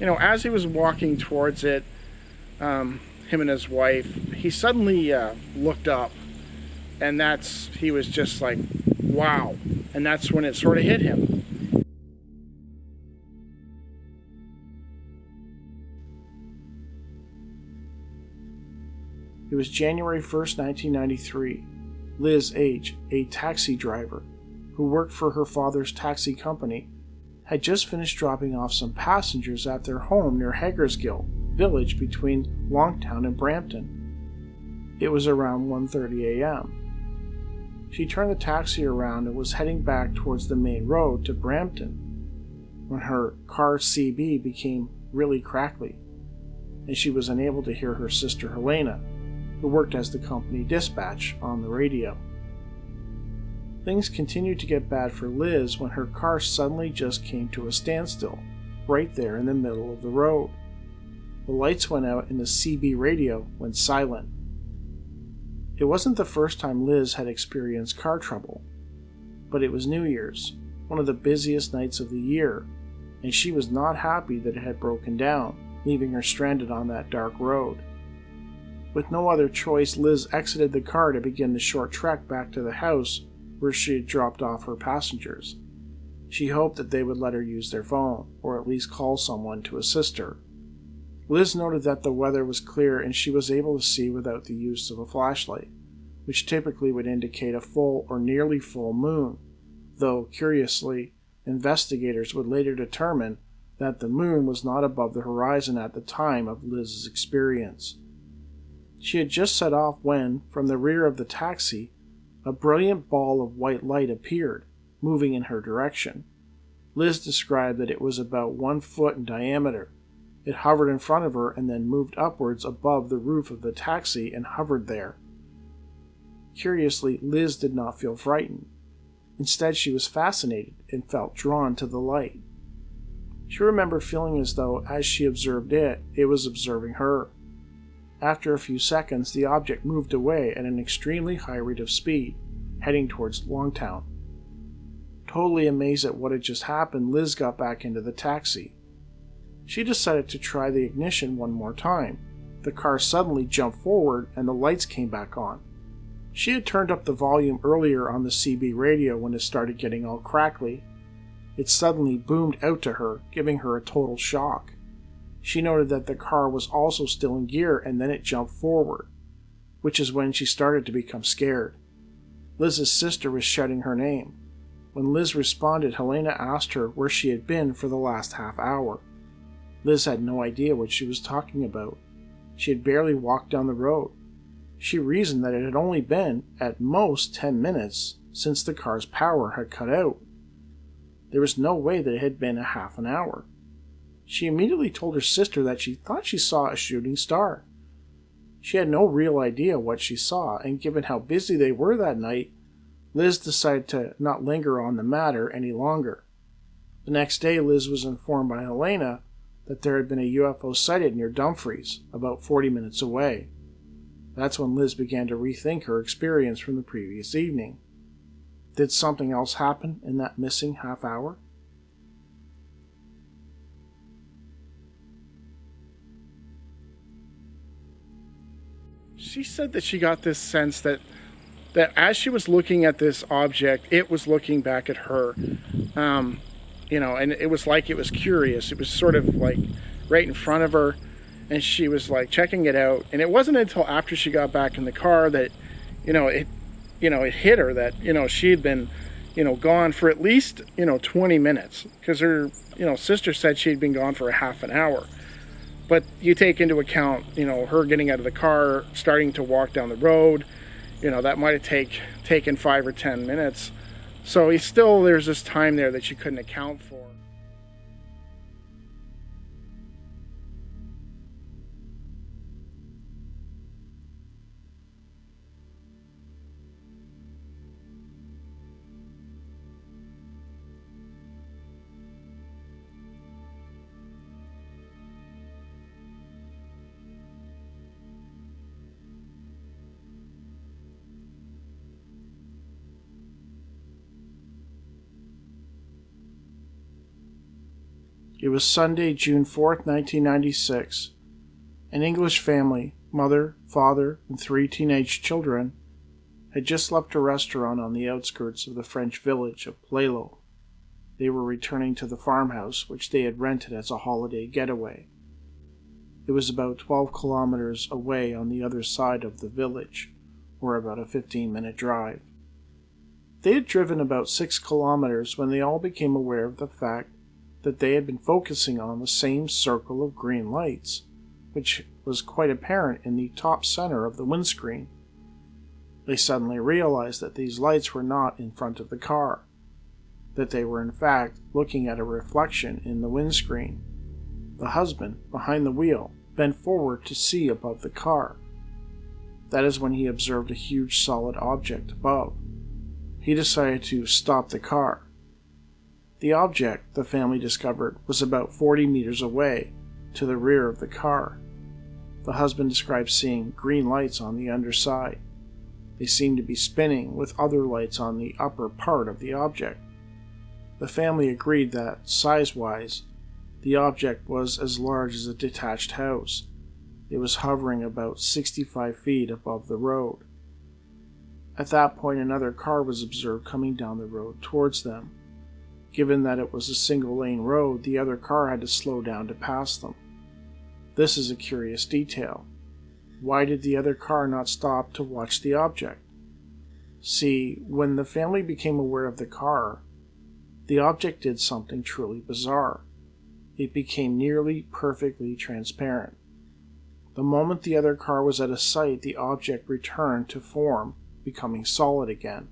as he was walking towards it, him and his wife, he suddenly looked up, and he was just like, wow. And that's when it sort of hit him. It was January 1st, 1993. Liz H., a taxi driver who worked for her father's taxi company, had just finished dropping off some passengers at their home near Hagersgill village between Longtown and Brampton. It was around 1:30 a.m. She turned the taxi around and was heading back towards the main road to Brampton when her car CB became really crackly, and she was unable to hear her sister Helena, who worked as the company dispatch, on the radio. Things continued to get bad for Liz when her car suddenly just came to a standstill, right there in the middle of the road. The lights went out and the CB radio went silent. It wasn't the first time Liz had experienced car trouble, but it was New Year's, one of the busiest nights of the year, and she was not happy that it had broken down, leaving her stranded on that dark road. With no other choice, Liz exited the car to begin the short trek back to the house where she had dropped off her passengers. She hoped that they would let her use their phone, or at least call someone to assist her. Liz noted that the weather was clear and she was able to see without the use of a flashlight, which typically would indicate a full or nearly full moon, though, curiously, investigators would later determine that the moon was not above the horizon at the time of Liz's experience. She had just set off when, from the rear of the taxi, a brilliant ball of white light appeared, moving in her direction. Liz described that it was about 1 foot in diameter. It hovered in front of her and then moved upwards above the roof of the taxi and hovered there. Curiously, Liz did not feel frightened. Instead, she was fascinated and felt drawn to the light. She remembered feeling as though, as she observed it, it was observing her. After a few seconds, the object moved away at an extremely high rate of speed, heading towards Longtown. Totally amazed at what had just happened, Liz got back into the taxi. She decided to try the ignition one more time. The car suddenly jumped forward and the lights came back on. She had turned up the volume earlier on the CB radio when it started getting all crackly. It suddenly boomed out to her, giving her a total shock. She noted that the car was also still in gear and then it jumped forward, which is when she started to become scared. Liz's sister was shouting her name. When Liz responded, Helena asked her where she had been for the last half hour. Liz had no idea what she was talking about. She had barely walked down the road. She reasoned that it had only been, at most, 10 minutes since the car's power had cut out. There was no way that it had been a half an hour. She immediately told her sister that she thought she saw a shooting star. She had no real idea what she saw, and given how busy they were that night, Liz decided to not linger on the matter any longer. The next day, Liz was informed by Helena that there had been a UFO sighted near Dumfries, about 40 minutes away. That's when Liz began to rethink her experience from the previous evening. Did something else happen in that missing half hour? She said that she got this sense that as she was looking at this object, it was looking back at her. And it was like it was curious. It was sort of like right in front of her, and she was like checking it out. And it wasn't until after she got back in the car that, it hit her that, she had been, gone for at least, 20 minutes, because her, sister said she had been gone for a half an hour. But you take into account, her getting out of the car, starting to walk down the road, that might have taken 5 or 10 minutes. So there's this time there that you couldn't account for. It was Sunday, June 4th, 1996. An English family, mother, father, and 3 teenage children, had just left a restaurant on the outskirts of the French village of Plélo. They were returning to the farmhouse, which they had rented as a holiday getaway. It was about 12 kilometers away on the other side of the village, or about a 15-minute drive. They had driven about 6 kilometers when they all became aware of the fact that they had been focusing on the same circle of green lights, which was quite apparent in the top center of the windscreen. They suddenly realized that these lights were not in front of the car, that they were in fact looking at a reflection in the windscreen. The husband, behind the wheel, bent forward to see above the car. That is when he observed a huge solid object above. He decided to stop the car. The object, the family discovered, was about 40 meters away, to the rear of the car. The husband described seeing green lights on the underside. They seemed to be spinning with other lights on the upper part of the object. The family agreed that, size-wise, the object was as large as a detached house. It was hovering about 65 feet above the road. At that point, another car was observed coming down the road towards them. Given that it was a single-lane road, the other car had to slow down to pass them. This is a curious detail. Why did the other car not stop to watch the object? See, when the family became aware of the car, the object did something truly bizarre. It became nearly perfectly transparent. The moment the other car was out of sight, the object returned to form, becoming solid again.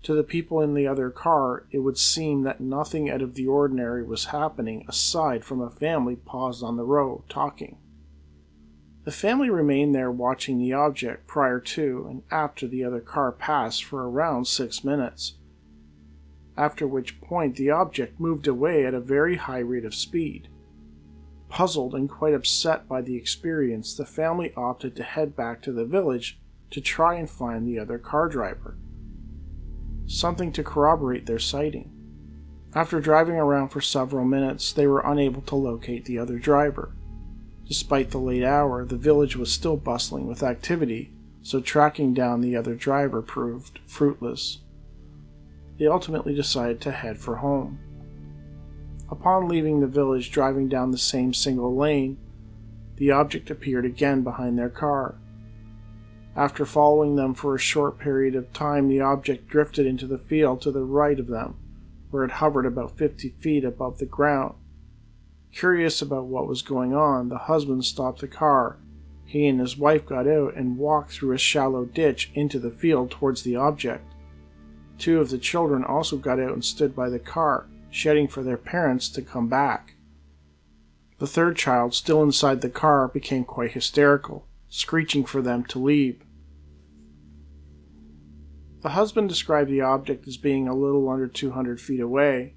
To the people in the other car, it would seem that nothing out of the ordinary was happening aside from a family paused on the road, talking. The family remained there watching the object prior to and after the other car passed for around 6 minutes, after which point the object moved away at a very high rate of speed. Puzzled and quite upset by the experience, the family opted to head back to the village to try and find the other car driver, something to corroborate their sighting. After driving around for several minutes, they were unable to locate the other driver. Despite the late hour, the village was still bustling with activity, so tracking down the other driver proved fruitless. They ultimately decided to head for home. Upon leaving the village, driving down the same single lane, the object appeared again behind their car. After following them for a short period of time, the object drifted into the field to the right of them, where it hovered about 50 feet above the ground. Curious about what was going on, the husband stopped the car. He and his wife got out and walked through a shallow ditch into the field towards the object. 2 of the children also got out and stood by the car, shouting for their parents to come back. The 3rd child, still inside the car, became quite hysterical, screeching for them to leave. The husband described the object as being a little under 200 feet away.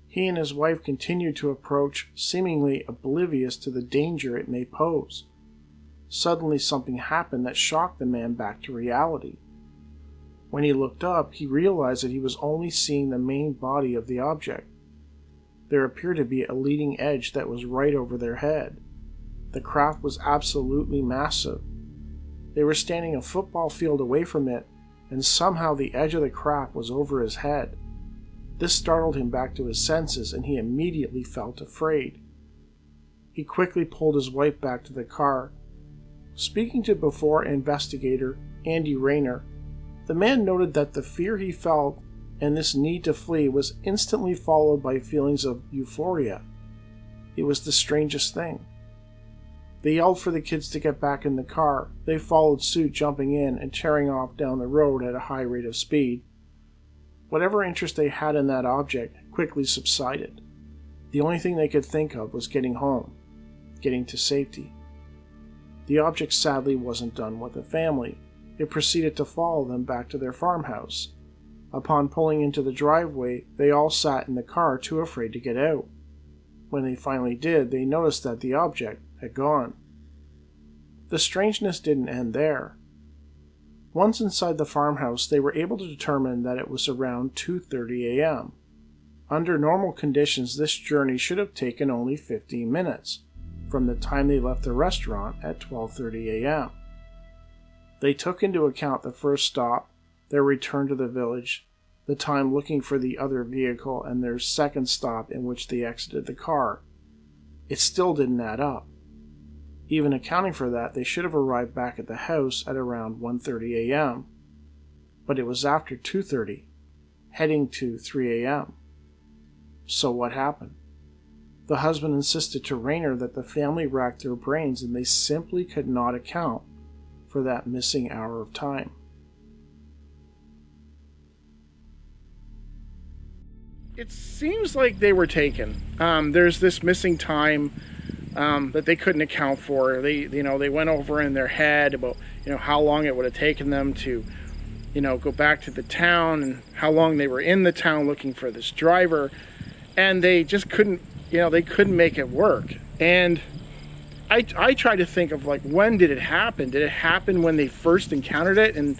He and his wife continued to approach, seemingly oblivious to the danger it may pose. Suddenly something happened that shocked the man back to reality. When he looked up, he realized that he was only seeing the main body of the object. There appeared to be a leading edge that was right over their head. The craft was absolutely massive. They were standing a football field away from it, and somehow the edge of the craft was over his head. This startled him back to his senses, and he immediately felt afraid. He quickly pulled his wife back to the car. Speaking to BUFORA investigator Andy Rayner, the man noted that the fear he felt and this need to flee was instantly followed by feelings of euphoria. It was the strangest thing. They yelled for the kids to get back in the car. They followed suit, jumping in and tearing off down the road at a high rate of speed. Whatever interest they had in that object quickly subsided. The only thing they could think of was getting home, getting to safety. The object sadly wasn't done with the family. It proceeded to follow them back to their farmhouse. Upon pulling into the driveway, they all sat in the car, too afraid to get out. When they finally did, they noticed that the object had gone. The strangeness didn't end there. Once inside the farmhouse, they were able to determine that it was around 2:30 a.m. Under normal conditions, this journey should have taken only 15 minutes from the time they left the restaurant at 12:30 a.m. They took into account the first stop, their return to the village, the time looking for the other vehicle, and their second stop in which they exited the car. It still didn't add up. Even accounting for that, they should have arrived back at the house at around 1:30 a.m., but it was after 2:30, heading to 3 a.m. So what happened? The husband insisted to Rayner that the family racked their brains and they simply could not account for that missing hour of time. It seems like they were taken. There's this missing time that they couldn't account for. They went over in their head about how long it would have taken them to go back to the town and how long they were in the town looking for this driver, and they just couldn't make it work. And I try to think of when did it happen? Did it happen when they first encountered it, and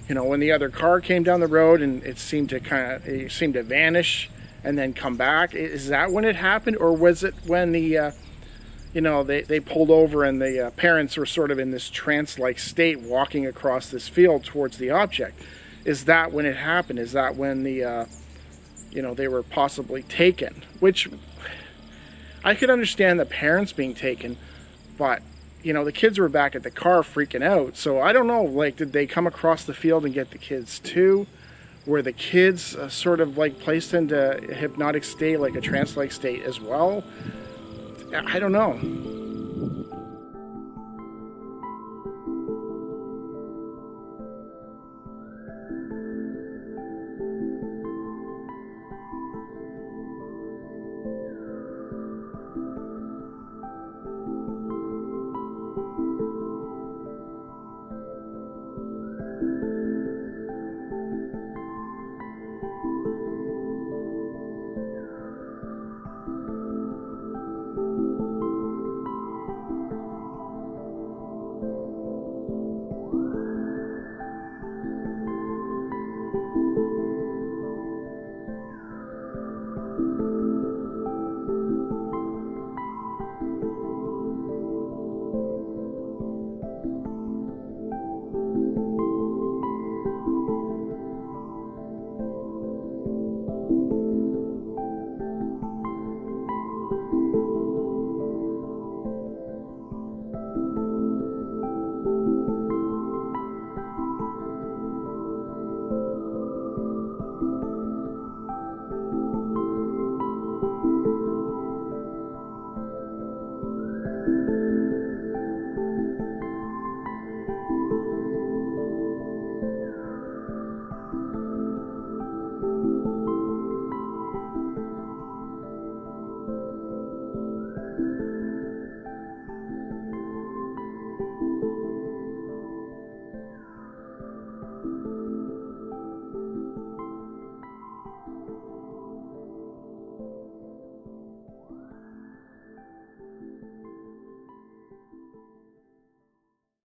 when the other car came down the road and it seemed to vanish and then come back? Is that when it happened, or was it when they pulled over and the parents were sort of in this trance-like state walking across this field towards the object? Is that when it happened? Is that when they were possibly taken? Which I could understand the parents being taken, but the kids were back at the car freaking out. So I don't know, did they come across the field and get the kids too? Were the kids sort of placed into a hypnotic state, like a trance-like state as well? I don't know.